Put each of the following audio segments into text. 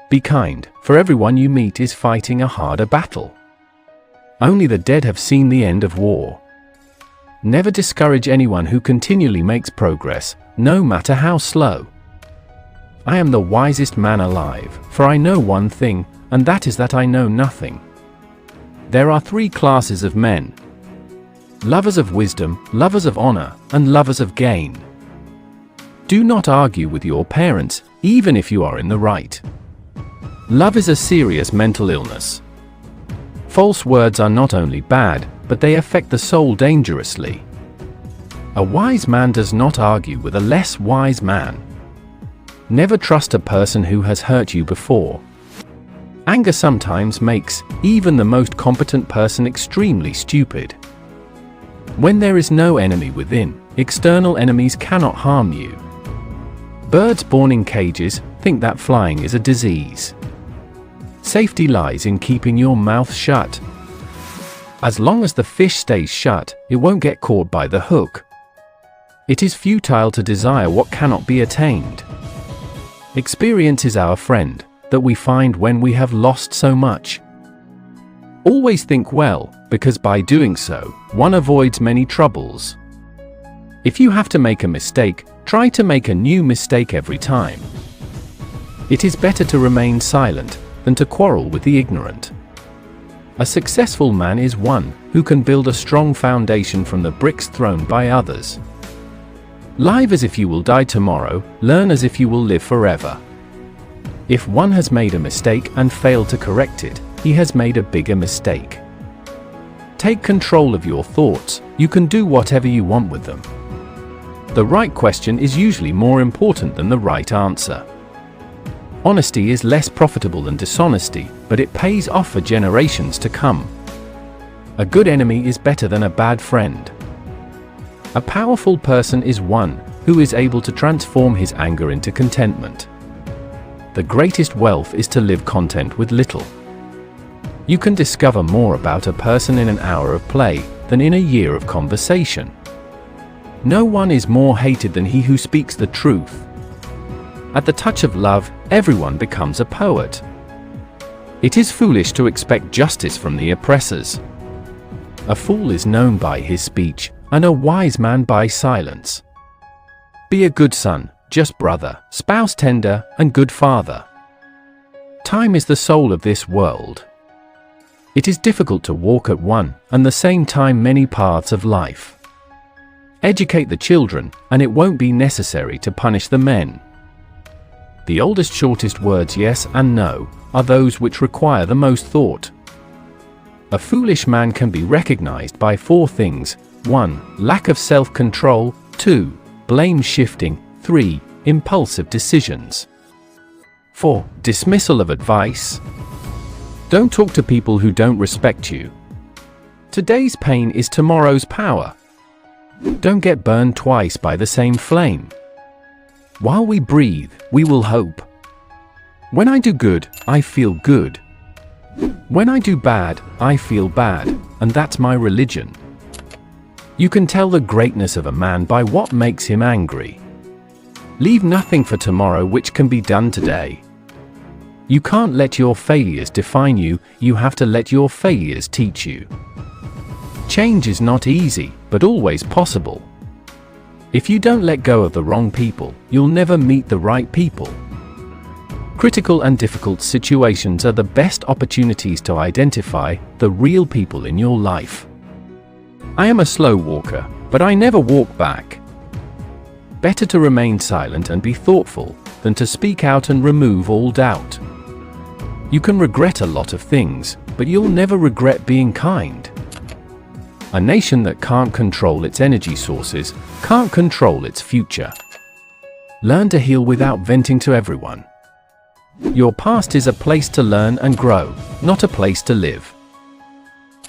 Be kind, for everyone you meet is fighting a harder battle. Only the dead have seen the end of war. Never discourage anyone who continually makes progress, no matter how slow. I am the wisest man alive, for I know one thing, and that is that I know nothing. There are 3 classes of men: lovers of wisdom, lovers of honor, and lovers of gain. Do not argue with your parents, even if you are in the right. Love is a serious mental illness. False words are not only bad, but they affect the soul dangerously. A wise man does not argue with a less wise man. Never trust a person who has hurt you before. Anger sometimes makes even the most competent person extremely stupid. When there is no enemy within, external enemies cannot harm you. Birds born in cages think that flying is a disease. Safety lies in keeping your mouth shut. As long as the fish stays shut, it won't get caught by the hook. It is futile to desire what cannot be attained. Experience is our friend, that we find when we have lost so much. Always think well, because by doing so, one avoids many troubles. If you have to make a mistake, try to make a new mistake every time. It is better to remain silent than to quarrel with the ignorant. A successful man is one who can build a strong foundation from the bricks thrown by others. Live as if you will die tomorrow, learn as if you will live forever. If one has made a mistake and failed to correct it, he has made a bigger mistake. Take control of your thoughts, you can do whatever you want with them. The right question is usually more important than the right answer. Honesty is less profitable than dishonesty, but it pays off for generations to come. A good enemy is better than a bad friend. A powerful person is one who is able to transform his anger into contentment. The greatest wealth is to live content with little. You can discover more about a person in an hour of play than in a year of conversation. No one is more hated than he who speaks the truth. At the touch of love, everyone becomes a poet. It is foolish to expect justice from the oppressors. A fool is known by his speech, and a wise man by silence. Be a good son, just brother, spouse tender, and good father. Time is the soul of this world. It is difficult to walk at one and the same time many paths of life. Educate the children, and it won't be necessary to punish the men. The oldest, shortest words, yes and no, are those which require the most thought. A foolish man can be recognized by 4 things: 1. Lack of self-control, 2. Blame shifting, 3. Impulsive decisions. 4. Dismissal of advice. Don't talk to people who don't respect you. Today's pain is tomorrow's power. Don't get burned twice by the same flame. While we breathe, we will hope. When I do good, I feel good. When I do bad, I feel bad, and that's my religion. You can tell the greatness of a man by what makes him angry. Leave nothing for tomorrow which can be done today. You can't let your failures define you, you have to let your failures teach you. Change is not easy, but always possible. If you don't let go of the wrong people, you'll never meet the right people. Critical and difficult situations are the best opportunities to identify the real people in your life. I am a slow walker, but I never walk back. Better to remain silent and be thoughtful, than to speak out and remove all doubt. You can regret a lot of things, but you'll never regret being kind. A nation that can't control its energy sources can't control its future. Learn to heal without venting to everyone. Your past is a place to learn and grow, not a place to live.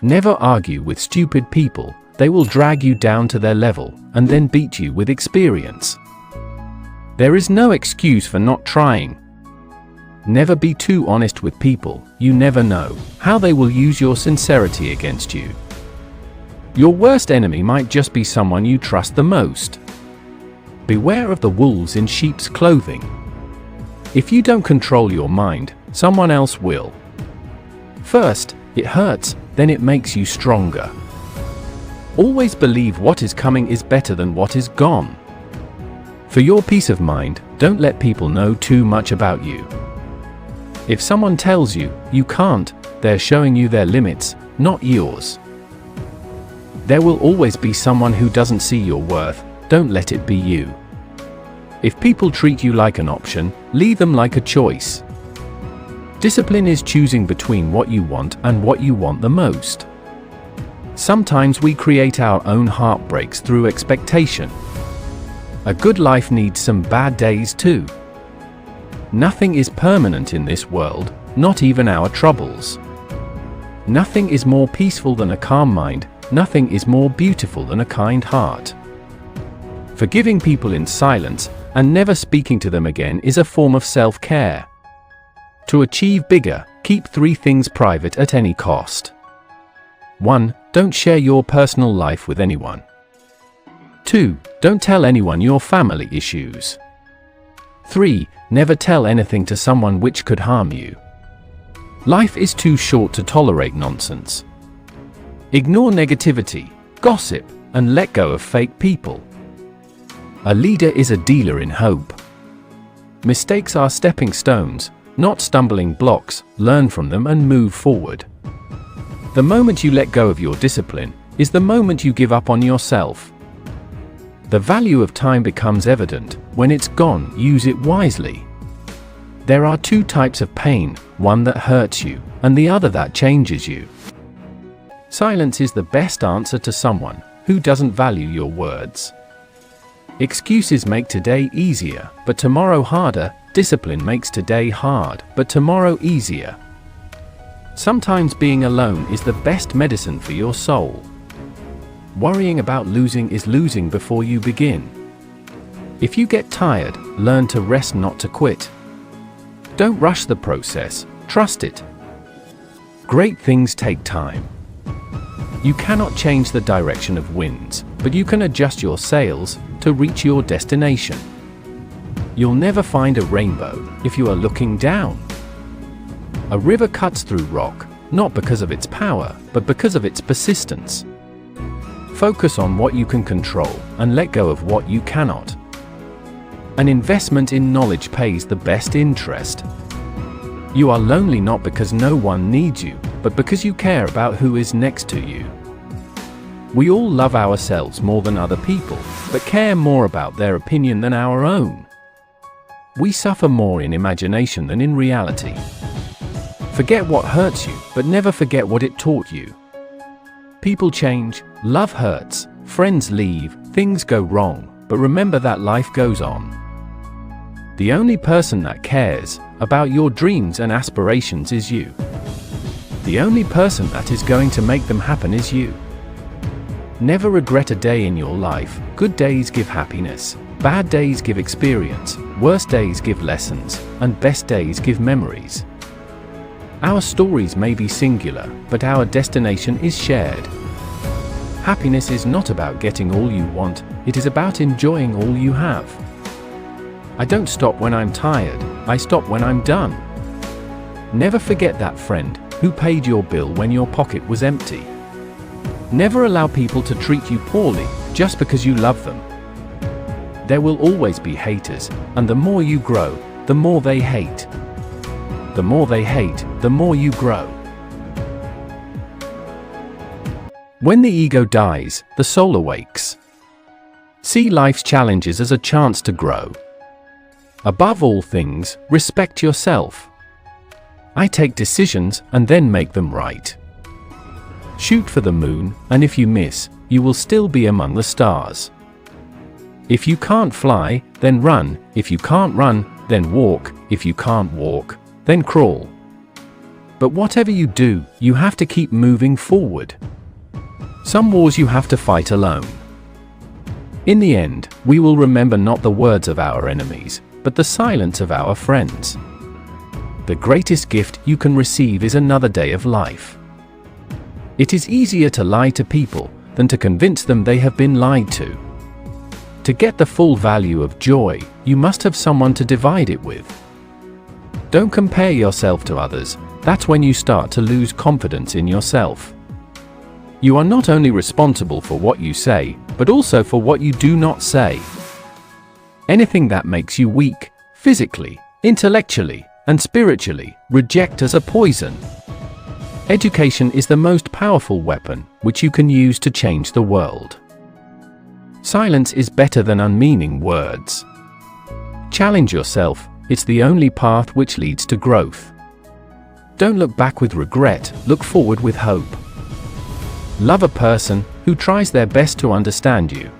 Never argue with stupid people, they will drag you down to their level and then beat you with experience. There is no excuse for not trying. Never be too honest with people, you never know how they will use your sincerity against you. Your worst enemy might just be someone you trust the most. Beware of the wolves in sheep's clothing. If you don't control your mind, someone else will. First, it hurts, then it makes you stronger. Always believe what is coming is better than what is gone. For your peace of mind, don't let people know too much about you. If someone tells you you can't, they're showing you their limits, not yours. There will always be someone who doesn't see your worth. Don't let it be you. If people treat you like an option, leave them like a choice. Discipline is choosing between what you want and what you want the most. Sometimes we create our own heartbreaks through expectation. A good life needs some bad days too. Nothing is permanent in this world, not even our troubles. Nothing is more peaceful than a calm mind. Nothing is more beautiful than a kind heart. Forgiving people in silence and never speaking to them again is a form of self-care. To achieve bigger, keep 3 things private at any cost. 1. Don't share your personal life with anyone. 2. Don't tell anyone your family issues. 3. Never tell anything to someone which could harm you. Life is too short to tolerate nonsense. Ignore negativity, gossip, and let go of fake people. A leader is a dealer in hope. Mistakes are stepping stones, not stumbling blocks. Learn from them and move forward. The moment you let go of your discipline is the moment you give up on yourself. The value of time becomes evident. When it's gone, use it wisely. There are 2 types of pain, one that hurts you, and the other that changes you. Silence is the best answer to someone who doesn't value your words. Excuses make today easier, but tomorrow harder. Discipline makes today hard, but tomorrow easier. Sometimes being alone is the best medicine for your soul. Worrying about losing is losing before you begin. If you get tired, learn to rest, not to quit. Don't rush the process, trust it. Great things take time. You cannot change the direction of winds, but you can adjust your sails to reach your destination. You'll never find a rainbow if you are looking down. A river cuts through rock, not because of its power, but because of its persistence. Focus on what you can control and let go of what you cannot. An investment in knowledge pays the best interest. You are lonely not because no one needs you, but because you care about who is next to you. We all love ourselves more than other people, but care more about their opinion than our own. We suffer more in imagination than in reality. Forget what hurts you, but never forget what it taught you. People change, love hurts, friends leave, things go wrong, but remember that life goes on. The only person that cares about your dreams and aspirations is you. The only person that is going to make them happen is you. Never regret a day in your life. Good days give happiness, bad days give experience, worst days give lessons, and best days give memories. Our stories may be singular, but our destination is shared. Happiness is not about getting all you want, it is about enjoying all you have. I don't stop when I'm tired, I stop when I'm done. Never forget that friend who paid your bill when your pocket was empty. Never allow people to treat you poorly just because you love them. There will always be haters, and the more you grow, the more they hate. The more they hate, the more you grow. When the ego dies, the soul awakes. See life's challenges as a chance to grow. Above all things, respect yourself. I take decisions and then make them right. Shoot for the moon, and if you miss, you will still be among the stars. If you can't fly, then run. If you can't run, then walk. If you can't walk, then crawl. But whatever you do, you have to keep moving forward. Some wars you have to fight alone. In the end, we will remember not the words of our enemies, but the silence of our friends. The greatest gift you can receive is another day of life. It is easier to lie to people than to convince them they have been lied to. To get the full value of joy, you must have someone to divide it with. Don't compare yourself to others. That's when you start to lose confidence in yourself. You are not only responsible for what you say, but also for what you do not say. Anything that makes you weak, physically, intellectually, and spiritually, reject as a poison. Education is the most powerful weapon which you can use to change the world. Silence is better than unmeaning words. Challenge yourself, it's the only path which leads to growth. Don't look back with regret, look forward with hope. Love a person who tries their best to understand you.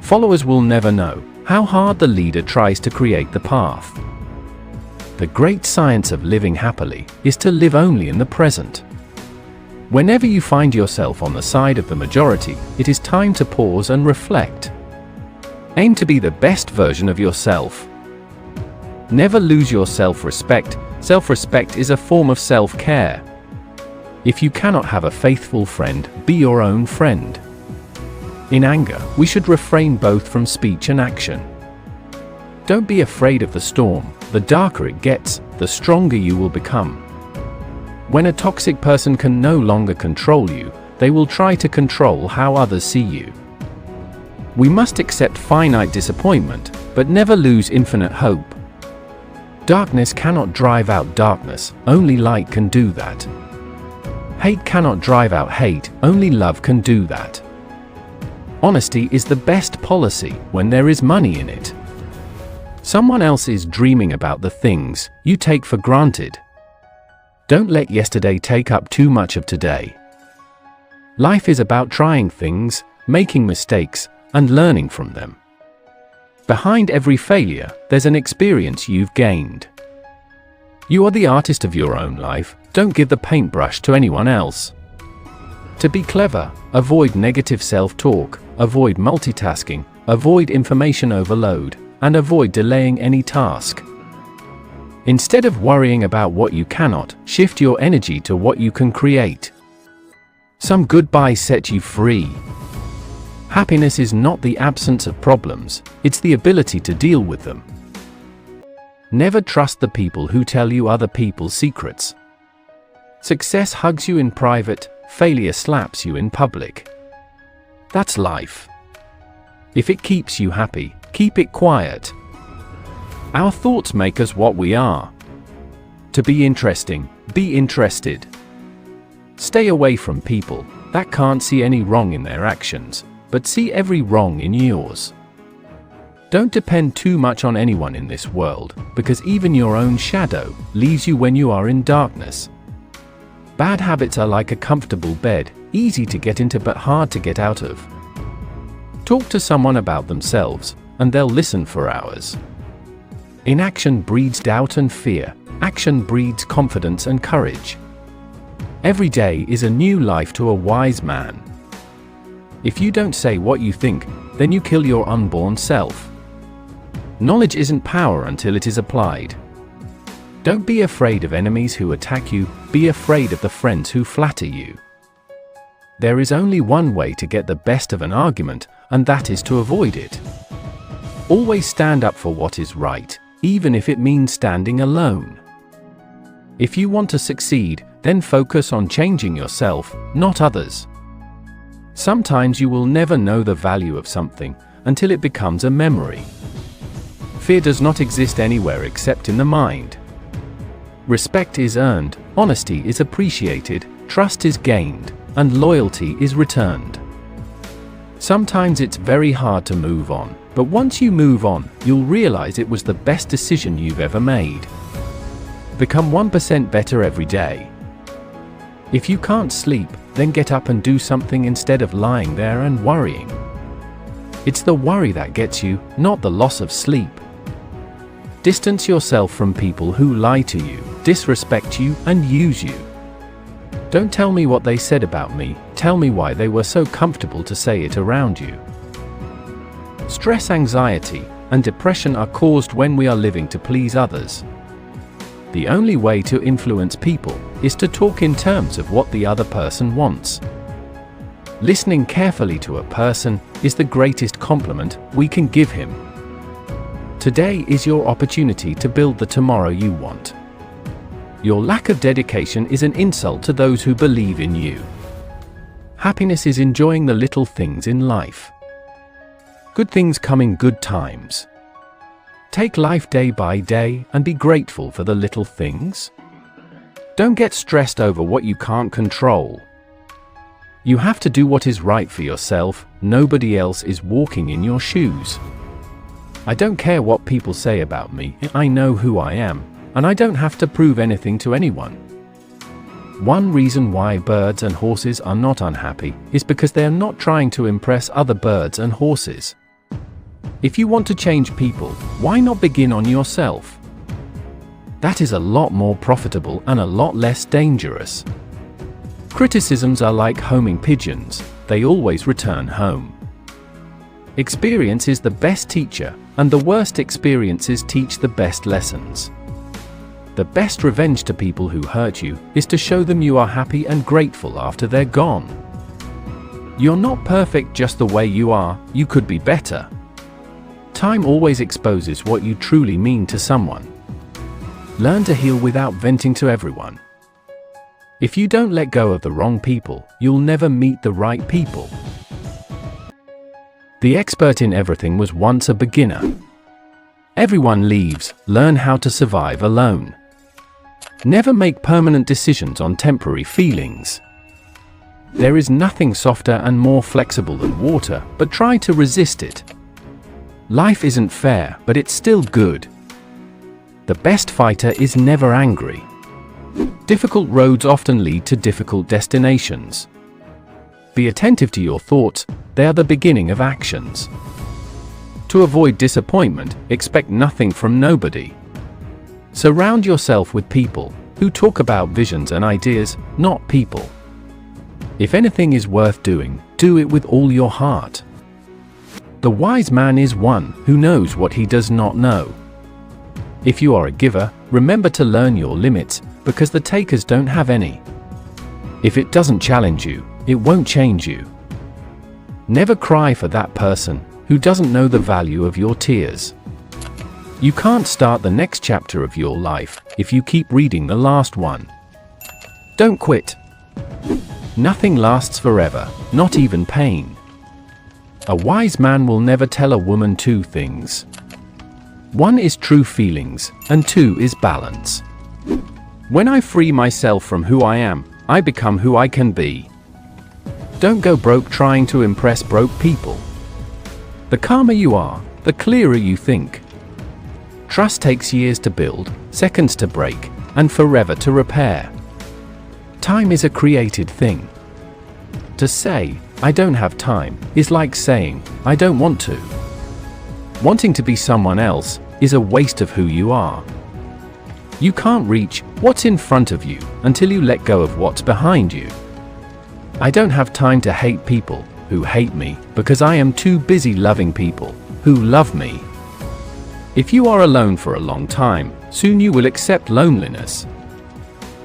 Followers will never know how hard the leader tries to create the path. The great science of living happily is to live only in the present. Whenever you find yourself on the side of the majority, it is time to pause and reflect. Aim to be the best version of yourself. Never lose your self-respect. Self-respect is a form of self-care. If you cannot have a faithful friend, be your own friend. In anger, we should refrain both from speech and action. Don't be afraid of the storm. The darker it gets, the stronger you will become. When a toxic person can no longer control you, they will try to control how others see you. We must accept finite disappointment, but never lose infinite hope. Darkness cannot drive out darkness, only light can do that. Hate cannot drive out hate, only love can do that. Honesty is the best policy when there is money in it. Someone else is dreaming about the things you take for granted. Don't let yesterday take up too much of today. Life is about trying things, making mistakes, and learning from them. Behind every failure, there's an experience you've gained. You are the artist of your own life, don't give the paintbrush to anyone else. To be clever, avoid negative self-talk, avoid multitasking, avoid information overload, and avoid delaying any task. Instead of worrying about what you cannot, shift your energy to what you can create. Some goodbyes set you free. Happiness is not the absence of problems, it's the ability to deal with them. Never trust the people who tell you other people's secrets. Success hugs you in private, failure slaps you in public. That's life. If it keeps you happy, keep it quiet. Our thoughts make us what we are. To be interesting, be interested. Stay away from people that can't see any wrong in their actions, but see every wrong in yours. Don't depend too much on anyone in this world, because even your own shadow leaves you when you are in darkness. Bad habits are like a comfortable bed, easy to get into but hard to get out of. Talk to someone about themselves, and they'll listen for hours. Inaction breeds doubt and fear. Action breeds confidence and courage. Every day is a new life to a wise man. If you don't say what you think, then you kill your unborn self. Knowledge isn't power until it is applied. Don't be afraid of enemies who attack you, be afraid of the friends who flatter you. There is only one way to get the best of an argument, and that is to avoid it. Always stand up for what is right, even if it means standing alone. If you want to succeed, then focus on changing yourself, not others. Sometimes you will never know the value of something until it becomes a memory. Fear does not exist anywhere except in the mind. Respect is earned, honesty is appreciated, trust is gained, and loyalty is returned. Sometimes it's very hard to move on, but once you move on, you'll realize it was the best decision you've ever made. Become 1% better every day. If you can't sleep, then get up and do something instead of lying there and worrying. It's the worry that gets you, not the loss of sleep. Distance yourself from people who lie to you, disrespect you, and use you. Don't tell me what they said about me, tell me why they were so comfortable to say it around you. Stress, anxiety, and depression are caused when we are living to please others. The only way to influence people is to talk in terms of what the other person wants. Listening carefully to a person is the greatest compliment we can give him. Today is your opportunity to build the tomorrow you want. Your lack of dedication is an insult to those who believe in you. Happiness is enjoying the little things in life. Good things come in good times. Take life day by day and be grateful for the little things. Don't get stressed over what you can't control. You have to do what is right for yourself. Nobody else is walking in your shoes. I don't care what people say about me. I know who I am, and I don't have to prove anything to anyone. One reason why birds and horses are not unhappy is because they are not trying to impress other birds and horses. If you want to change people, why not begin on yourself? That is a lot more profitable and a lot less dangerous. Criticisms are like homing pigeons, they always return home. Experience is the best teacher, and the worst experiences teach the best lessons. The best revenge to people who hurt you is to show them you are happy and grateful after they're gone. You're not perfect just the way you are, you could be better. Time always exposes what you truly mean to someone. Learn to heal without venting to everyone. If you don't let go of the wrong people, you'll never meet the right people. The expert in everything was once a beginner. Everyone leaves, learn how to survive alone. Never make permanent decisions on temporary feelings. There is nothing softer and more flexible than water, but try to resist it. Life isn't fair, but it's still good. The best fighter is never angry. Difficult roads often lead to difficult destinations. Be attentive to your thoughts, they are the beginning of actions. To avoid disappointment, expect nothing from nobody. Surround yourself with people who talk about visions and ideas, not people. If anything is worth doing, do it with all your heart. The wise man is one who knows what he does not know. If you are a giver, remember to learn your limits, because the takers don't have any. If it doesn't challenge you, it won't change you. Never cry for that person who doesn't know the value of your tears. You can't start the next chapter of your life if you keep reading the last one. Don't quit. Nothing lasts forever, not even pain. A wise man will never tell a woman two things. One is true feelings, and two is balance. When I free myself from who I am, I become who I can be. Don't go broke trying to impress broke people. The calmer you are, the clearer you think. Trust takes years to build, seconds to break, and forever to repair. Time is a created thing. To say, I don't have time, is like saying, I don't want to. Wanting to be someone else is a waste of who you are. You can't reach what's in front of you until you let go of what's behind you. I don't have time to hate people who hate me because I am too busy loving people who love me. If you are alone for a long time, soon you will accept loneliness.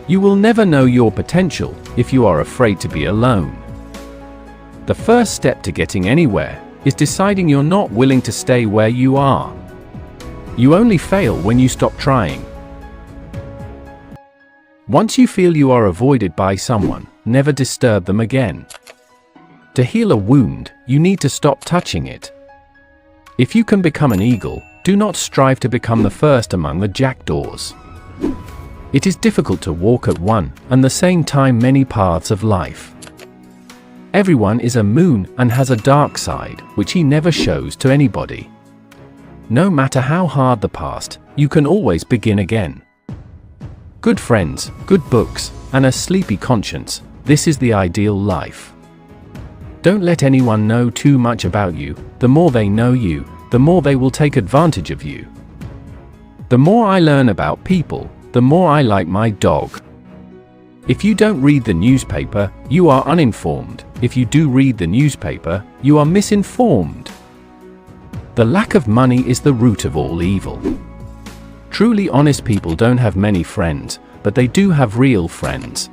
You will never know your potential if you are afraid to be alone. The first step to getting anywhere is deciding you're not willing to stay where you are. You only fail when you stop trying. Once you feel you are avoided by someone, never disturb them again. To heal a wound, you need to stop touching it. If you can become an eagle, do not strive to become the first among the jackdaws. It is difficult to walk at one and the same time many paths of life. Everyone is a moon and has a dark side, which he never shows to anybody. No matter how hard the past, you can always begin again. Good friends, good books, and a sleepy conscience, this is the ideal life. Don't let anyone know too much about you. The more they know you, the more they will take advantage of you. The more I learn about people, the more I like my dog. If you don't read the newspaper, you are uninformed. If you do read the newspaper, you are misinformed. The lack of money is the root of all evil. Truly honest people don't have many friends, but they do have real friends.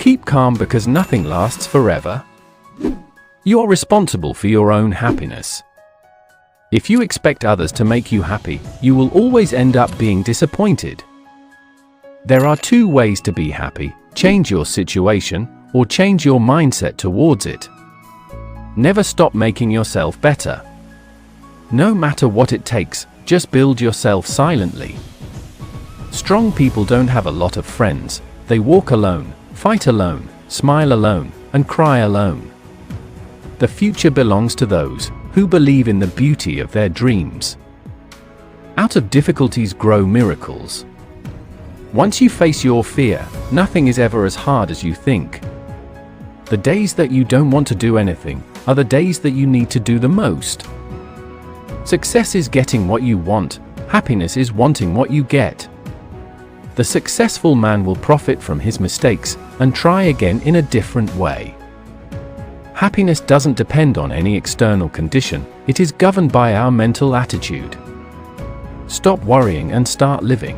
Keep calm because nothing lasts forever. You are responsible for your own happiness. If you expect others to make you happy, you will always end up being disappointed. There are two ways to be happy: change your situation, or change your mindset towards it. Never stop making yourself better. No matter what it takes, just build yourself silently. Strong people don't have a lot of friends. They walk alone, fight alone, smile alone, and cry alone. The future belongs to those who believe in the beauty of their dreams. Out of difficulties grow miracles. Once you face your fear, nothing is ever as hard as you think. The days that you don't want to do anything are the days that you need to do the most. Success is getting what you want. Happiness is wanting what you get. The successful man will profit from his mistakes and try again in a different way. Happiness doesn't depend on any external condition, it is governed by our mental attitude. Stop worrying and start living.